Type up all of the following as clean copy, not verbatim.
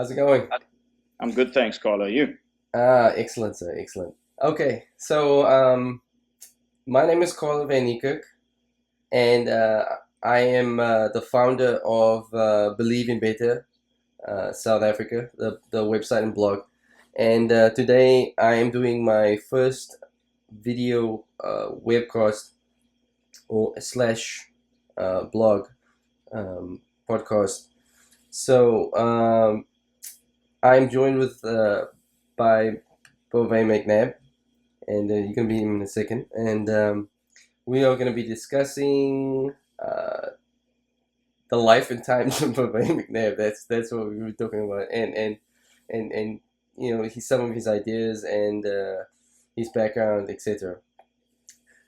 How's it going? I'm good, thanks, Carlo. You? Excellent, sir. Excellent. Okay, so my name is Carl Van Niekerk, and I am the founder of Believe in Better South Africa, the website and blog. And today I am doing my first video webcast or slash blog podcast. So I'm joined with by Bovain Macnab, and you can meet him in a second. And we are going to be discussing the life and times of Bovain Macnab. That's what we were talking about, and some of his ideas and his background, etc.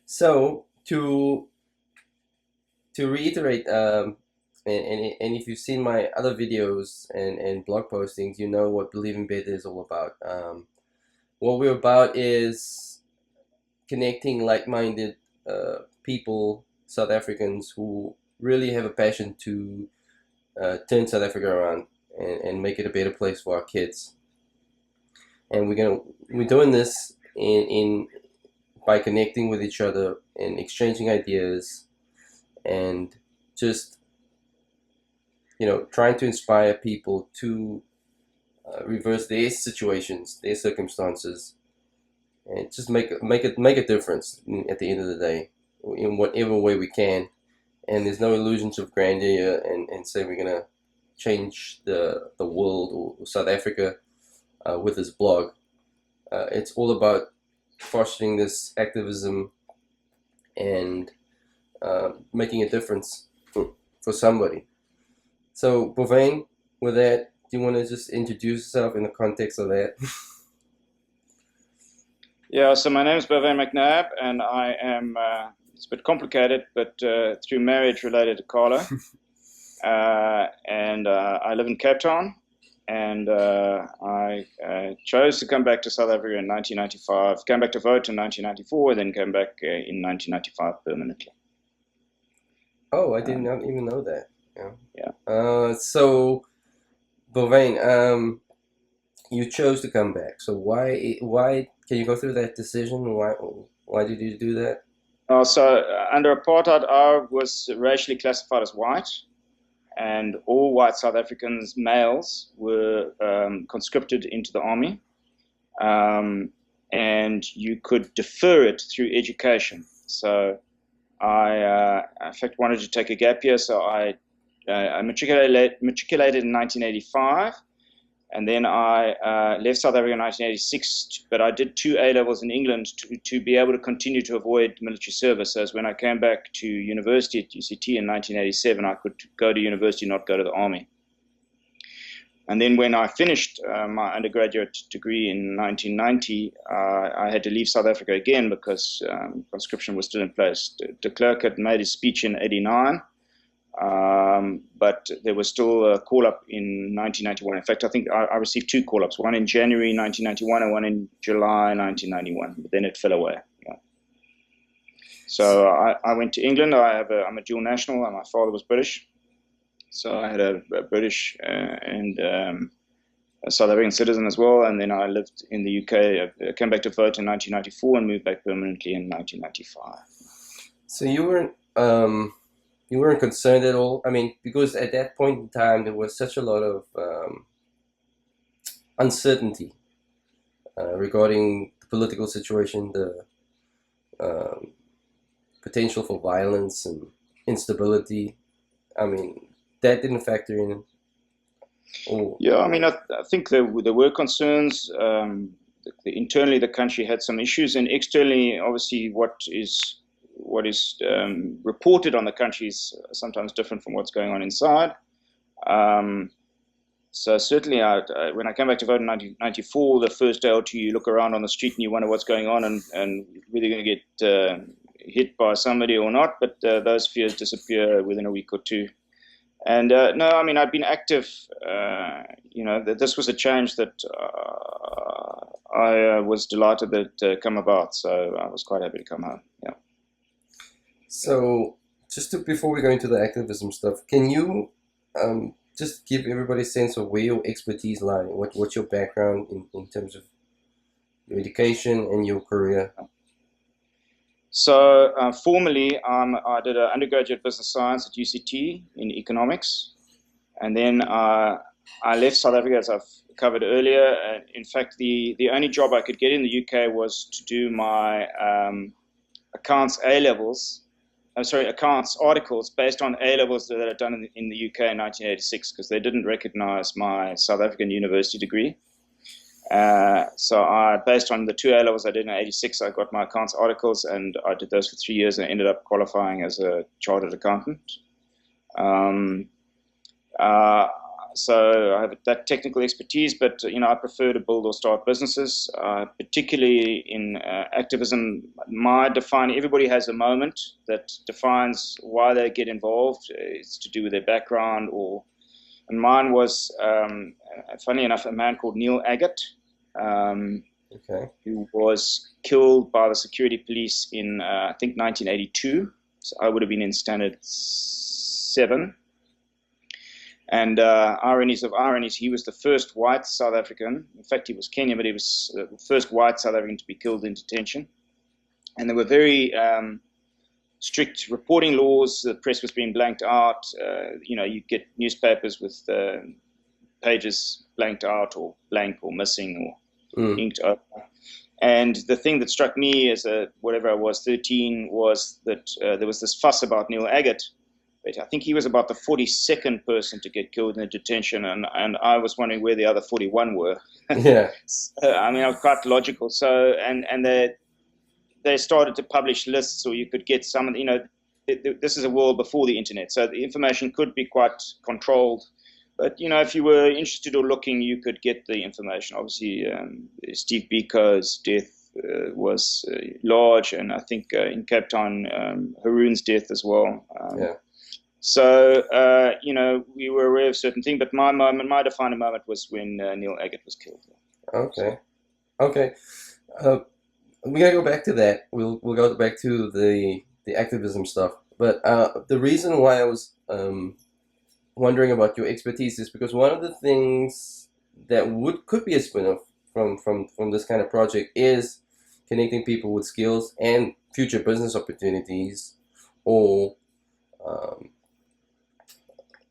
So to reiterate, and if you've seen my other videos and blog postings, you know what Believe in Better is all about. What we're about is connecting like-minded people, South Africans who really have a passion to turn South Africa around and make it a better place for our kids. And we're doing this in by connecting with each other and exchanging ideas and just trying to inspire people to reverse their situations, their circumstances, and just make a difference at the end of the day in whatever way we can. And there's no illusions of grandeur and say we're gonna change the world or South Africa with this blog. It's all about fostering this activism and making a difference for somebody. So, Bovain, with that, do you want to just introduce yourself in the context of that? Yeah, so my name is Bovain Macnab, and I am, it's a bit complicated, but through marriage related to Carlo. And I live in Cape Town, and I chose to come back to South Africa in 1995, came back to vote in 1994, then came back in 1995 permanently. Oh, I did Um, not even know that. Yeah. yeah. So, Bovain, you chose to come back. So why can you go through that decision? Why did you do that? So under apartheid, I was racially classified as white, and all white South Africans, males, were conscripted into the army, um, and you could defer it through education. So in fact, wanted to take a gap year, so I matriculated in 1985, and then I left South Africa in 1986, but I did two A levels in England to be able to continue to avoid military service. So as when I came back to university at UCT in 1987, I could go to university, not go to the army. And then when I finished my undergraduate degree in 1990, I had to leave South Africa again because conscription was still in place. De Klerk had made his speech in '89. But there was still a call-up in 1991. In fact, I think I received two call-ups, one in January 1991 and one in July 1991, but then it fell away. Yeah. So I went to England. I'm a dual national, and my father was British. So I had a British and a South African citizen as well. And then I lived in the UK. I came back to vote in 1994 and moved back permanently in 1995. So you weren't concerned at all. I mean, because at that point in time there was such a lot of uncertainty regarding the political situation, the um, potential for violence and instability. I mean, that didn't factor in. Oh, Yeah, I mean, I think there were concerns. Internally, the country had some issues, and externally, obviously, what is reported on the country is sometimes different from what's going on inside. Um, so certainly, when I came back to vote in 1994, the first day or two, you look around on the street and you wonder what's going on and whether you're going to get hit by somebody or not. But those fears disappear within a week or two. And no, I mean, I've been active. This was a change that I was delighted that come about. So I was quite happy to come home. Yeah. so before we go into the activism stuff, can you just give everybody a sense of where your expertise lie. What's your background in terms of your education and your career? So formally, I did an undergraduate business science at UCT in economics, and then I left South Africa, as I've covered earlier. In fact, the only job I could get in the UK was to do my accounts A levels. I'm sorry, accounts articles based on A levels that I'd done in the UK in 1986, because they didn't recognise my South African university degree. So based on the two A levels I did in '86, I got my accounts articles, and I did those for 3 years, and ended up qualifying as a chartered accountant. Um, uh, so I have that technical expertise, but I prefer to build or start businesses, particularly in activism. Everybody has a moment that defines why they get involved. It's to do with their background, and mine was, funny enough, a man called Neil Agate, Okay. who was killed by the security police in, I think, 1982. So I would have been in standard 7. And ironies of ironies, he was the first white South African. In fact, he was Kenyan, but he was the first white South African to be killed in detention. And there were very strict reporting laws. The press was being blanked out. You get newspapers with pages blanked out or blank or missing or inked over. And the thing that struck me as whatever I was, 13, was that there was this fuss about Neil Agate. But I think he was about the 42nd person to get killed in a detention, and I was wondering where the other 41 were. Yeah. I mean, I was quite logical. So, and they started to publish lists, or you could get some. This is a world before the internet, so the information could be quite controlled. But if you were interested or looking, you could get the information. Obviously, Steve Biko's death was large, and I think in Cape Town, Haroon's death as well. Yeah. So, we were aware of certain things, but my defining moment was when Neil Agate was killed. Okay. Okay. We gotta go back to that. We'll go back to the activism stuff. But the reason why I was wondering about your expertise is because one of the things that could be a spin-off from this kind of project is connecting people with skills and future business opportunities, or um,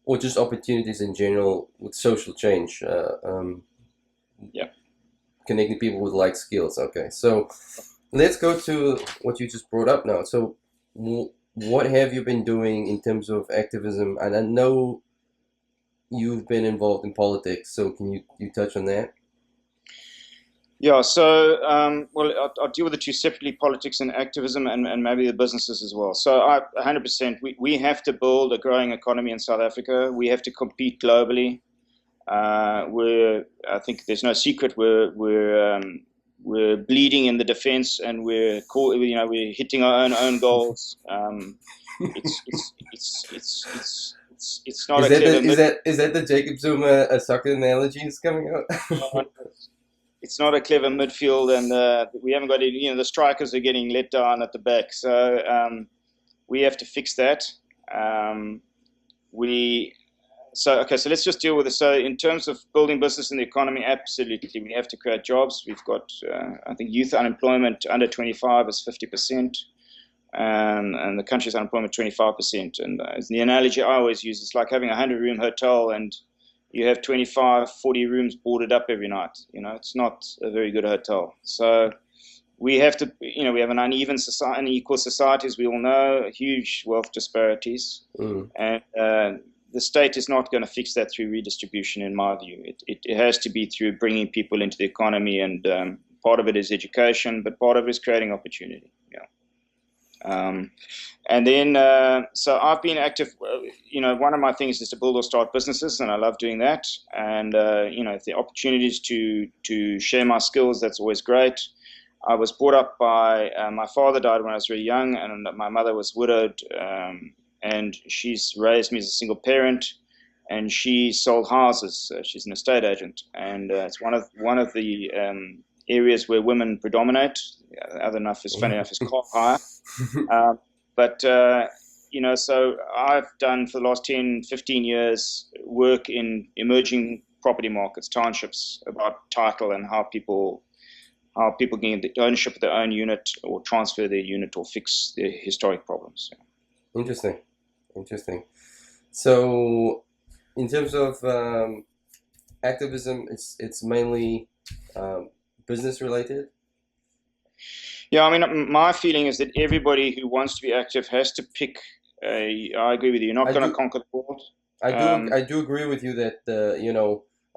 or just opportunities in general with social change. Yeah. Connecting people with like skills. Okay, so let's go to what you just brought up now. So, what have you been doing in terms of activism? And I know you've been involved in politics, so can you touch on that? Yeah, so, I'll deal with the two separately, politics and activism, and maybe the businesses as well. So 100%, we have to build a growing economy in South Africa. We have to compete globally. I think there's no secret, we're bleeding in the defense, and we're hitting our own goals. It's not Is a that clever is that the Jacob Zuma soccer analogy is coming out? it's not a clever midfield, and we haven't got any. The strikers are getting let down at the back, so we have to fix that. So let's just deal with this. So in terms of building business in the economy, absolutely, we have to create jobs. We've got, I think, youth unemployment under 25 is 50%, and the country's unemployment 25%. And the analogy I always use is like having a 100-room hotel and you have 25, 40 rooms boarded up every night. It's not a very good hotel. So we have to, we have an uneven society, unequal society, as we all know, huge wealth disparities. And the state is not going to fix that through redistribution, in my view. It has to be through bringing people into the economy, and part of it is education, but part of it is creating opportunity. And then, so I've been active. One of my things is to build or start businesses, and I love doing that. And if the opportunities to share my skills, that's always great. I was brought up by my father died when I was very young, and my mother was widowed, and she's raised me as a single parent. And she sold houses. She's an estate agent, and it's one of the areas where women predominate. Other enough is funny enough is car hire. But so I've done for the last 10, 15 years work in emerging property markets, townships, about title and how people gain the ownership of their own unit or transfer their unit or fix their historic problems. Interesting. Interesting. So, in terms of activism, it's mainly um, business related. Yeah, I mean, my feeling is that everybody who wants to be active has to pick. I agree with you. You're not I going to do, conquer the world. I do agree with you that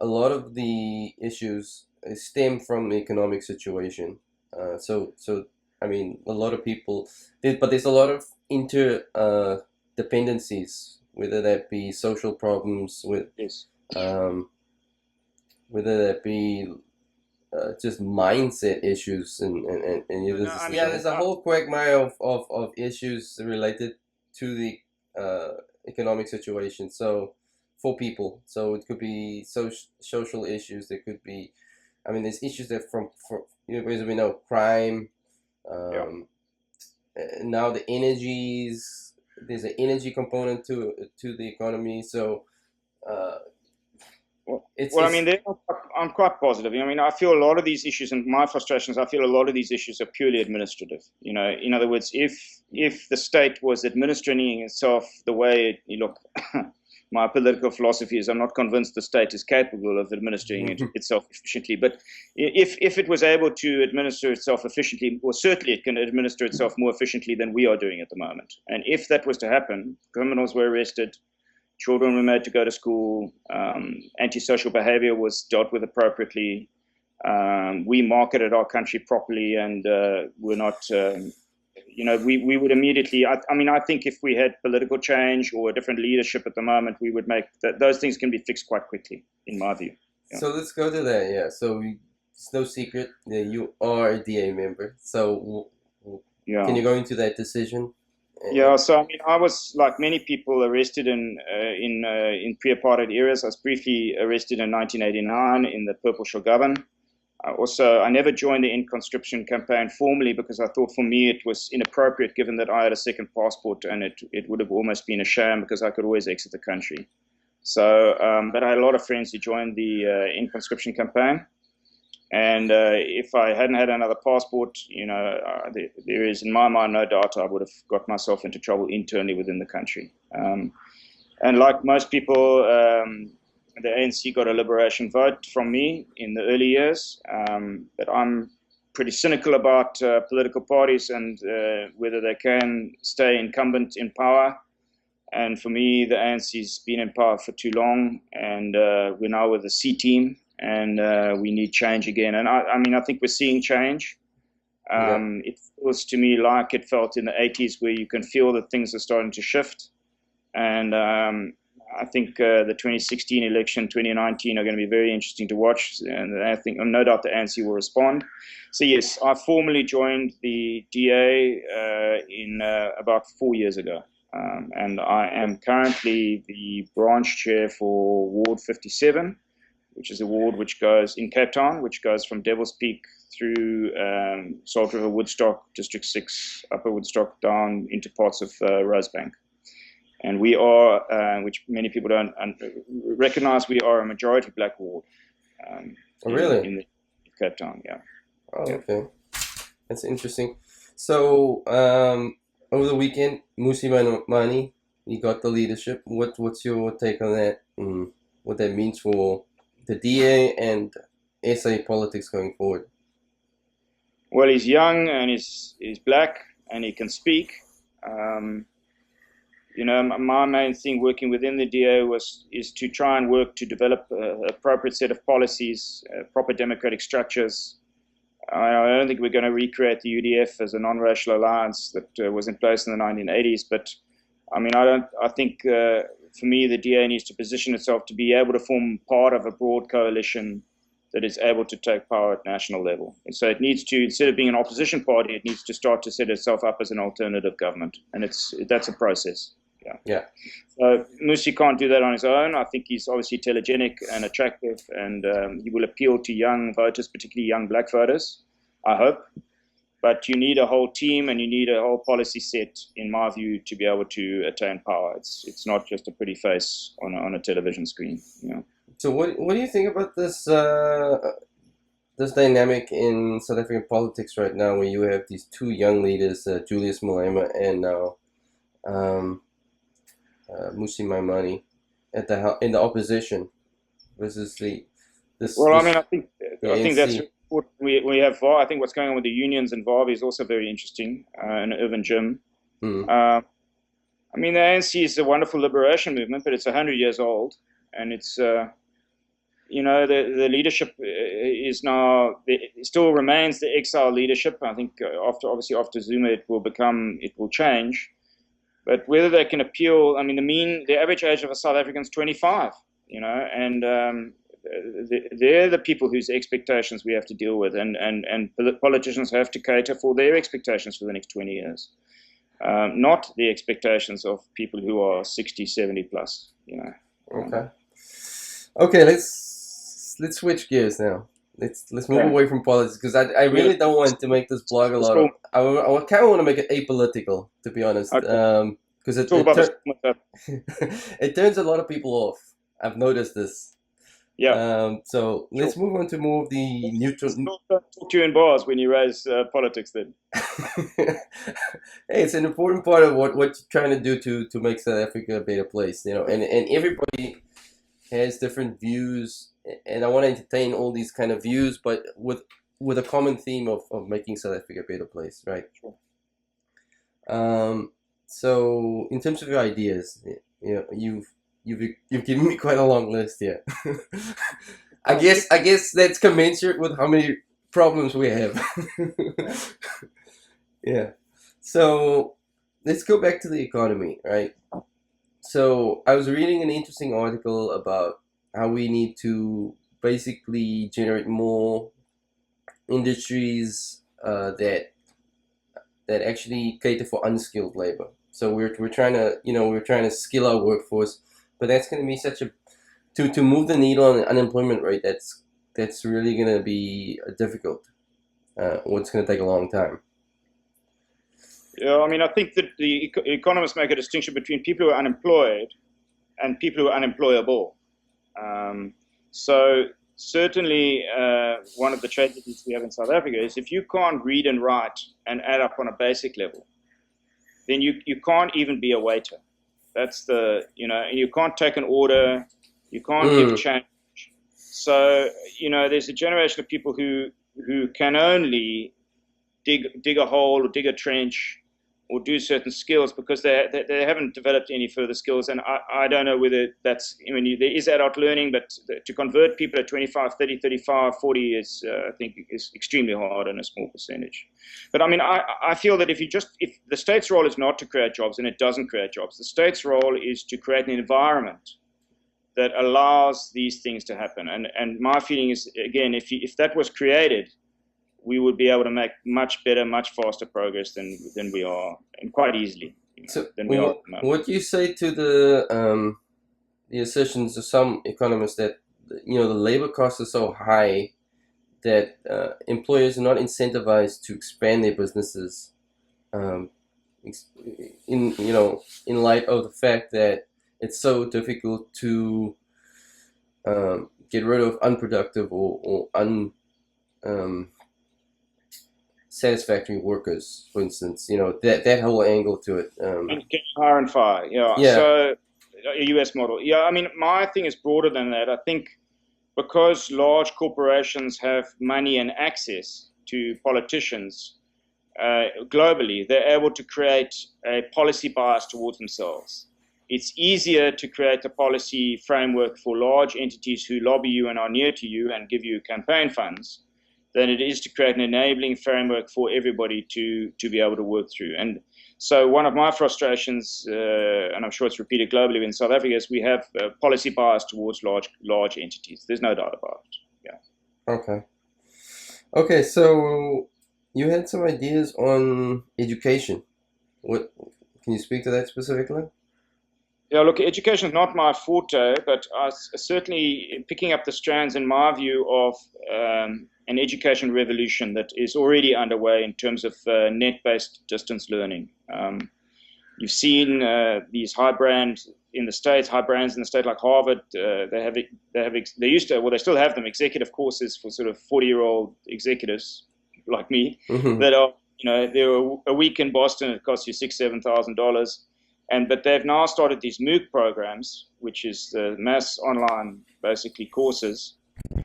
a lot of the issues stem from the economic situation. So I mean, a lot of people, but there's a lot of inter dependencies, whether that be social problems with Yes. um, whether that be just mindset issues No, I mean, yeah, there's a whole quagmire of issues related to the economic situation, so for people, so it could be social issues, there could be, I mean, there's issues that from as we know, crime, yeah. um, now the energies, there's an energy component to the economy, so uh, Well, I it's mean, I'm quite positive. I mean, I feel a lot of these issues and my frustrations, I feel a lot of these issues are purely administrative. In other words, if the state was administering itself the way look, my political philosophy is I'm not convinced the state is capable of administering itself efficiently. But if it was able to administer itself efficiently, well, certainly it can administer itself more efficiently than we are doing at the moment. And if that was to happen, criminals were arrested, children were made to go to school, antisocial behavior was dealt with appropriately. We marketed our country properly, and we're not, we would immediately, I mean, I think if we had political change or a different leadership at the moment, we would make that, those things can be fixed quite quickly, in my view. Yeah. So let's go to that. Yeah. So it's no secret that you are a DA member. So can Yeah. you go into that decision? Yeah, so I mean, I was like many people arrested in pre-apartheid eras. I was briefly arrested in 1989 in the Purple Shirgavan. I never joined the end conscription campaign formally because I thought for me it was inappropriate given that I had a second passport and it would have almost been a sham because I could always exit the country. So, but I had a lot of friends who joined the end conscription campaign. And if I hadn't had another passport, there is, in my mind, no doubt I would have got myself into trouble internally within the country. And like most people, the ANC got a liberation vote from me in the early years. But I'm pretty cynical about political parties and whether they can stay incumbent in power. And for me, the ANC's been in power for too long, and we're now with the C team, and we need change again. And I mean, I think we're seeing change. Yeah. It feels to me like it felt in the 80s, where you can feel that things are starting to shift. And I think the 2016 election, 2019 are going to be very interesting to watch. And I think, no doubt, the ANC will respond. So yes, I formally joined the DA in about 4 years ago. And I am currently the branch chair for Ward 57, which is a ward which goes in Cape Town, which goes from Devil's Peak through Salt River, Woodstock, District 6, Upper Woodstock, down into parts of Rosebank. And we are, which many people don't recognize, we are a majority black ward Really? in Cape Town, yeah. Oh, Yeah. okay. That's interesting. So over the weekend, Musi Mani, he got the leadership. What's your take on that? What that means for the DA and SA politics going forward? Well, he's young and he's black and he can speak. My main thing working within the DA is to try and work to develop an appropriate set of policies, proper democratic structures. I don't think we're going to recreate the UDF as a non-racial alliance that was in place in the 1980s. But I mean, I think for me, the DA needs to position itself to be able to form part of a broad coalition that is able to take power at national level. And so it needs to, instead of being an opposition party, it needs to start to set itself up as an alternative government. And that's a process. Yeah. Yeah. So Musi can't do that on his own. I think he's obviously telegenic and attractive, and he will appeal to young voters, particularly young black voters, I hope. But you need a whole team and you need a whole policy set, in my view, to be able to attain power. It's not just a pretty face on a television screen. You know. So what do you think about this dynamic in South African politics right now, where you have these two young leaders, Julius Malema and now um, Musi Maimane, in the opposition versus Well, I mean, this the I think that's ANC. what we have. I think what's going on with the unions and VAR is also very interesting. And Irvin Jim. Hmm. Uh, I mean, the ANC is a wonderful liberation movement, but it's 100 years old, and it's the leadership is now it still remains the exile leadership. I think after Zuma it will change, but whether they can appeal. I mean, the average age of a South African is 25. And they're the people whose expectations we have to deal with, and politicians have to cater for their expectations for the next 20 years, not the expectations of people who are 60, 70 plus. Okay. Okay. Let's switch gears now. Let's move Okay. away from politics, because I Yeah. really don't want to make this blog a Let's lot of. talk, I kind of want to make it apolitical, to be honest. okay. Because Talk about the storm that. it turns a lot of people off. I've noticed this. Yeah, So sure. let's move on to more of the neutral. Still don't talk to you in bars when you raise politics then. Hey, it's an important part of what you're trying to do to make South Africa a better place, and everybody has different views, and I want to entertain all these kind of views, but with a common theme of making South Africa a better place, right? Sure. So in terms of your ideas, you've given me quite a long list here. I guess that's commensurate with how many problems we have. Yeah. So let's go back to the economy, right? So I was reading an interesting article about how we need to basically generate more industries that actually cater for unskilled labor. So we're trying to we're trying to skill our workforce, but that's going to be such a to move the needle on the unemployment rate. That's really going to be difficult. Or it's going to take a long time. Yeah, I mean, I think that the economists make a distinction between people who are unemployed and people who are unemployable. So certainly, one of the tragedies we have in South Africa is if you can't read and write and add up on a basic level, then you can't even be a waiter. That's you can't take an order, you can't give Mm, change. So, there's a generation of people who can only dig a hole or dig a trench or do certain skills because they haven't developed any further skills. And I don't know whether I mean, there is adult learning, but to convert people at 25, 30, 35, 40 is, I think, is extremely hard and a small percentage. But I mean, I feel that if the state's role is not to create jobs, and it doesn't create jobs, the state's role is to create an environment that allows these things to happen. And my feeling is, again, if that was created, we would be able to make much better, much faster progress than we are, and quite easily, so than we are at the moment. what do you say to the assertions of some economists that the labor costs are so high that employers are not incentivized to expand their businesses, um, in light of the fact that it's so difficult to get rid of unproductive or um, satisfactory workers, for instance. That whole angle to it. And hire and fire, yeah. Yeah. So a US model, yeah. I mean, my thing is broader than that. I think because large corporations have money and access to politicians globally, they're able to create a policy bias towards themselves. It's easier to create a policy framework for large entities who lobby you and are near to you and give you campaign funds than it is to create an enabling framework for everybody to be able to work through. And so one of my frustrations, and I'm sure it's repeated globally in South Africa, is we have policy bias towards large entities. There's no doubt about it. Yeah. Okay. Okay. So you had some ideas on education. What can you speak to that specifically? Yeah, look, education is not my forte, but certainly picking up the strands, in my view, of an education revolution that is already underway in terms of net-based distance learning. You've seen these high brands in the state like Harvard. They used to, well, they still have them, executive courses for sort of 40-year-old executives like me Hmm. that are, they're a week in Boston. It costs you $6,000, 7,000, but they've now started these MOOC programs, which is the mass online basically courses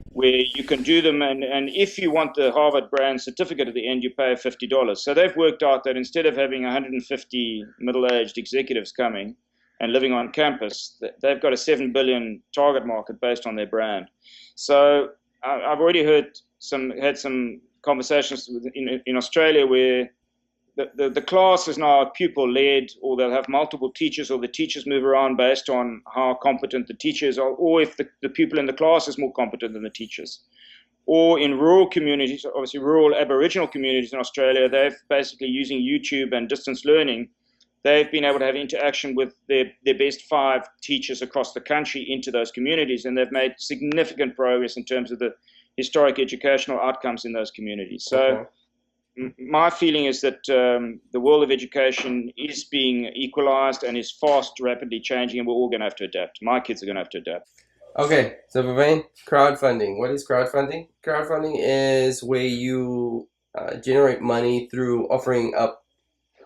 where you can do them. And if you want the Harvard brand certificate at the end, you pay $50. So they've worked out that instead of having 150 middle-aged executives coming and living on campus, they've got a 7 billion target market based on their brand. So I've already had some conversations in Australia where the class is now pupil led, or they'll have multiple teachers, or the teachers move around based on how competent the teachers are, or if the pupil in the class is more competent than the teachers. Or in rural communities, obviously rural Aboriginal communities in Australia, they've basically using YouTube and distance learning, they've been able to have interaction with their best 5 teachers across the country into those communities, and they've made significant progress in terms of the historic educational outcomes in those communities. So Okay. my feeling is that the world of education is being equalized and is fast, rapidly changing, and we're all going to have to adapt. My kids are going to have to adapt. Okay, so Bovain, crowdfunding. What is crowdfunding? Crowdfunding is where you generate money through offering up.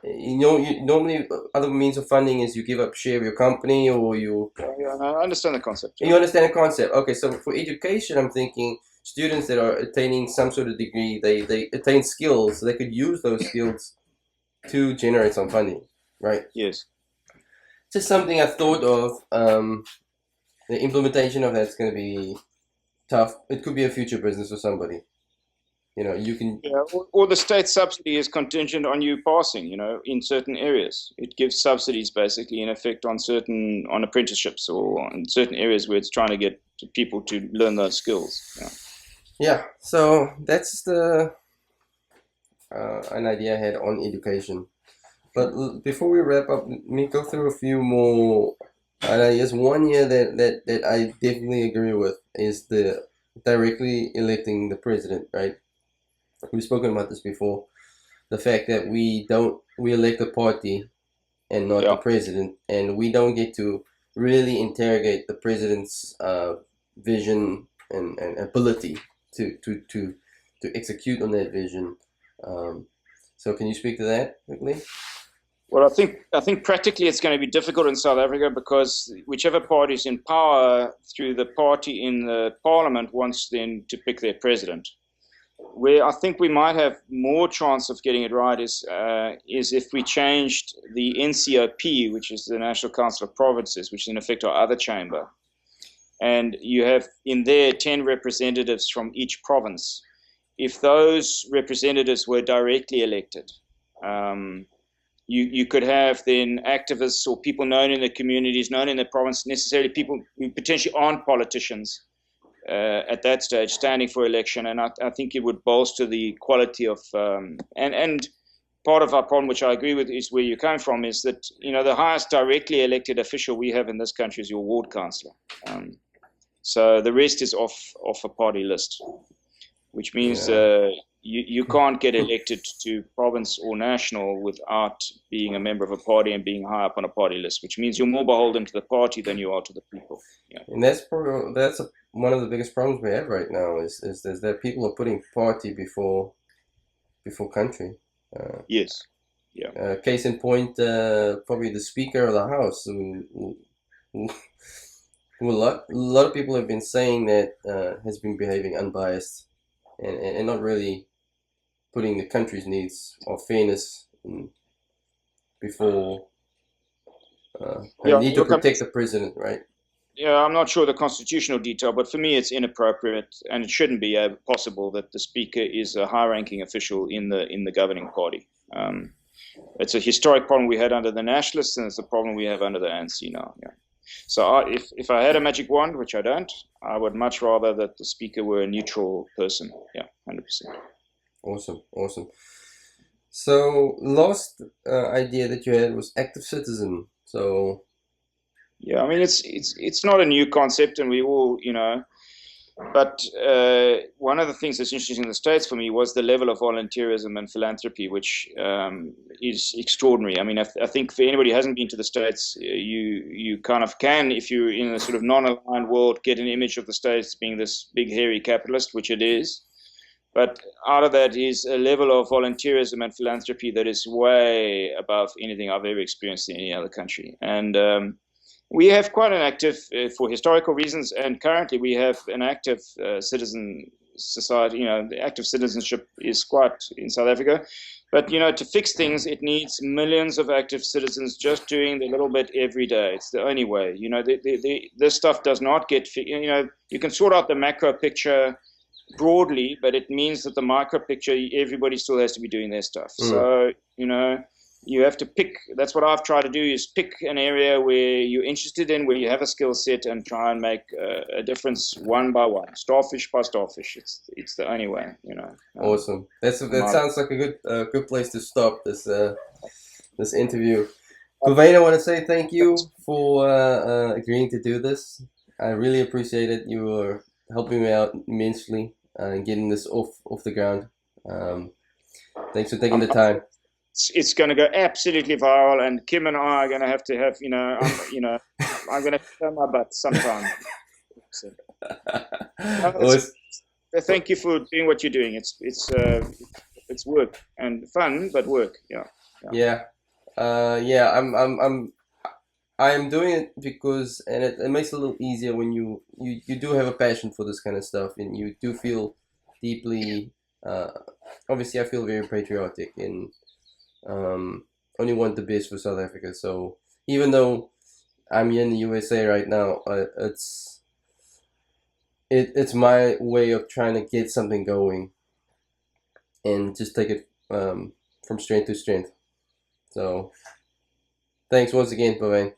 You normally other means of funding is you give up share of your company, or Yeah, I understand the concept. Yeah. you understand the concept. Okay, so for education, I'm thinking students that are attaining some sort of degree, they attain skills, so they could use those skills to generate some funding, right? Yes. Just something I thought of. The implementation of that's going to be tough. It could be a future business for somebody. You can. Yeah. Or the state subsidy is contingent on you passing. In certain areas, it gives subsidies basically in effect on apprenticeships or in certain areas where it's trying to get people to learn those skills. Yeah. Yeah, so that's the an idea I had on education. But before we wrap up, let me go through a few more ideas. One year that I definitely agree with is the directly electing the president, right? We've spoken about this before. The fact that we elect a party and not the Yeah. president, and we don't get to really interrogate the president's vision and ability to execute on that vision. Um, so, can you speak to that quickly? Well, I think practically it's going to be difficult in South Africa because whichever party is in power through the party in the parliament wants then to pick their president. Where I think we might have more chance of getting it right is if we changed the NCOP, which is the National Council of Provinces, which is in effect our other chamber, and you have in there 10 representatives from each province. If those representatives were directly elected, um, you could have then activists or people known in the communities, known in the province, necessarily people who potentially aren't politicians at that stage standing for election. And I think it would bolster the quality of, and part of our problem, which I agree with, is where you come from, is that, the highest directly elected official we have in this country is your ward councillor. So the rest is off a party list, which means Yeah. you can't get elected to province or national without being a member of a party and being high up on a party list, which means you're more beholden to the party than you are to the people. Yeah. And one of the biggest problems we have right now is that people are putting party before country. Uh, Yes. Yeah. Case in point, probably the Speaker of the House, who a lot of people have been saying that has been behaving unbiased and not really putting the country's needs or fairness before her Yeah. need to Look, protect the president, right? I'm not sure the constitutional detail, but for me, it's inappropriate, and it shouldn't be possible that the speaker is a high-ranking official in the governing party. It's a historic problem we had under the nationalists, and it's a problem we have under the ANC now. Yeah. So if I had a magic wand, which I don't, I would much rather that the speaker were a neutral person. Yeah, 100%. Awesome, awesome. So last idea that you had was active citizen. So Yeah, I mean it's not a new concept, and we all, you know. But one of the things that's interesting in the States for me was the level of volunteerism and philanthropy, which is extraordinary. I mean, I think for anybody who hasn't been to the States, you kind of can, if you're in a sort of non-aligned world, get an image of the States being this big, hairy capitalist, which it is. But out of that is a level of volunteerism and philanthropy that is way above anything I've ever experienced in any other country. And we have quite an active, for historical reasons, and currently we have an active citizen society. You know, the active citizenship is quite in South Africa. But, you know, to fix things, it needs millions of active citizens just doing the little bit every day. It's the only way. You know, this stuff does not get, you know, you can sort out the macro picture broadly, but it means that the micro picture, everybody still has to be doing their stuff. So, you know, you have to pick. That's what I've tried to do, is pick an area where you're interested in, where you have a skill set, and try and make a difference one by one, starfish by starfish. It's the only way, you know. Awesome. That sounds like a good place to stop this interview. Bovain, I want to say thank you for agreeing to do this. I really appreciate it. You were helping me out immensely and getting this off the ground. Thanks for taking the time. It's going to go absolutely viral, and Kim and I are going to have, I'm going to show my butt sometime. So, thank you for doing what you're doing. It's work and fun, but work. Yeah. I am doing it because, and it makes it a little easier when you do have a passion for this kind of stuff, and you do feel deeply. Obviously, I feel very patriotic and only want the best for South Africa. So even though I'm here in the USA right now, it's my way of trying to get something going and just take it from strength to strength. So thanks once again, Bovain.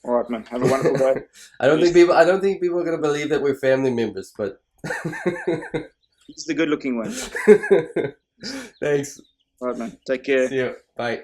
All right, man. Have a wonderful day. I don't think people are gonna believe that we're family members, but he's the good-looking one. Thanks. All right, man. Take care. See you. Bye.